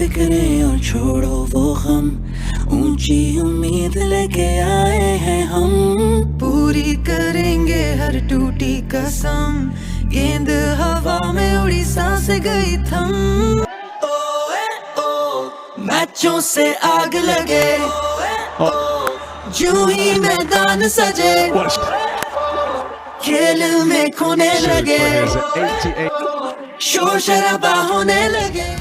फिक्रें और छोड़ो वो गम, ऊंची उम्मीद लेके आए हैं हम। पूरी करेंगे हर टूटी कसम, गेंद हवा में उड़ी सांस गई थम। मैचों से आग लगे, जो ही मैदान सजे, खेल में खोने लगे, शोर शराबा होने लगे।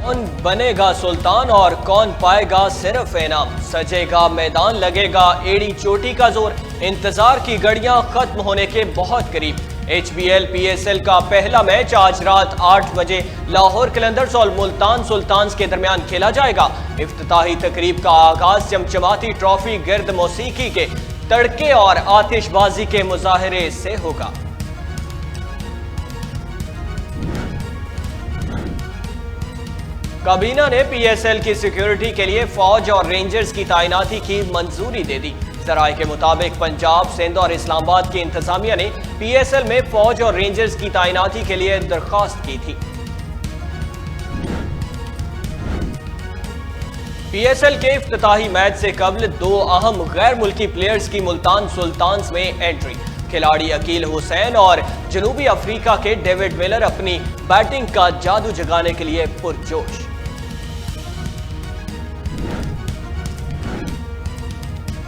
कौन बनेगा सुल्तान और कौन पाएगा सिर्फ इनाम, सजेगा मैदान लगेगा एड़ी चोटी का जोर। इंतजार की घड़ियां खत्म होने के बहुत करीब। HBL PSL का पहला मैच आज रात 8 बजे लाहौर कलंदर्स और मुल्तान सुल्तान्स के दरमियान खेला जाएगा। इफ्तिताही तकरीब का आगाज चमचमाती ट्रॉफी गिर्द मौसीकी के तड़के और आतिशबाजी के मुजाहरे से होगा। काबीना ने PSL की सिक्योरिटी के लिए फौज और रेंजर्स की तैनाती की मंजूरी दे दी। जराये के मुताबिक पंजाब, सिंध और इस्लामाबाद की इंतजामिया ने PSL में फौज और रेंजर्स की तैनाती के लिए दरख्वास्त की थी। PSL के इफ्तिताही मैच से कबल 2 अहम गैर मुल्की प्लेयर्स की मुल्तान सुल्तान्स में एंट्री। खिलाड़ी अकील हुसैन और जनूबी अफ्रीका के डेविड मिलर अपनी बैटिंग का जादू जगाने के लिए पुरजोश।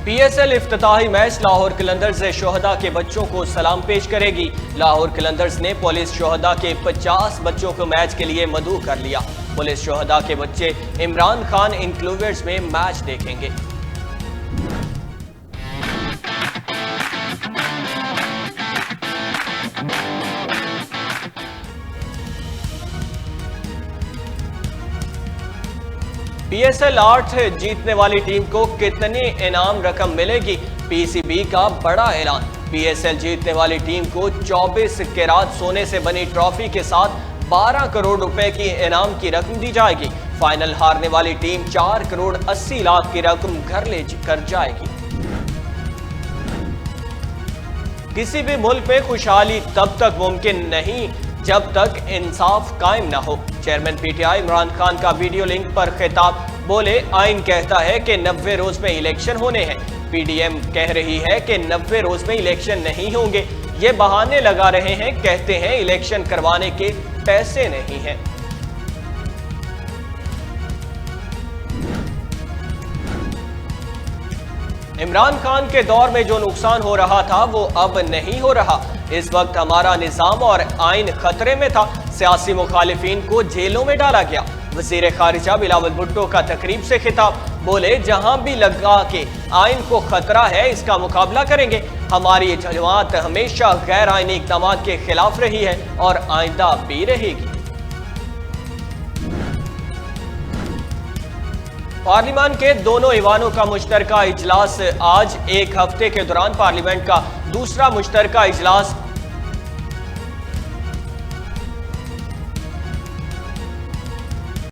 PSL इफ्तिताही मैच लाहौर कलंदर्स से शोहदा के बच्चों को सलाम पेश करेगी। लाहौर कलंदर्स ने पुलिस शोहदा के 50 बच्चों को मैच के लिए मदऊ कर लिया। पुलिस शोहदा के बच्चे इमरान खान इनक्लूवर्स में मैच देखेंगे। PSL 8 जीतने वाली टीम को कितनी इनाम रकम मिलेगी, PCB का बड़ा ऐलान। PSL जीतने वाली टीम को 24 कैरात सोने से बनी ट्रॉफी के साथ 12 करोड़ रुपए की इनाम की रकम दी जाएगी। फाइनल हारने वाली टीम 4 करोड़ 80 लाख की रकम घर ले कर जाएगी। किसी भी मुल्क में खुशहाली तब तक मुमकिन नहीं जब तक इंसाफ कायम ना हो। चेयरमैन PTI इमरान खान का वीडियो लिंक पर खिताब, बोले आइन कहता है कि 90 रोज में इलेक्शन होने हैं। PDM कह रही है कि 90 रोज में इलेक्शन नहीं होंगे। ये बहाने लगा रहे हैं, कहते हैं इलेक्शन करवाने के पैसे नहीं हैं। इमरान खान के दौर में जो नुकसान हो रहा था वो अब नहीं हो रहा। इस वक्त हमारा निजाम और आइन खतरे में था। सियासी मुखालिफिन को जेलों में डाला गया। वजीर खारिजा बिलावल भुट्टो का तकरीब से खिताब, बोले जहां भी लगा के आइन को खतरा है इसका मुकाबला करेंगे। हमारी जमात हमेशा गैर आइनी इक़दाम के खिलाफ रही है और आइंदा भी रहेगी। पार्लियामेंट के दोनों ईवानों का मुश्तरका इजलास आज। एक हफ्ते के दौरान पार्लियामेंट का दूसरा मुश्तरका इजलास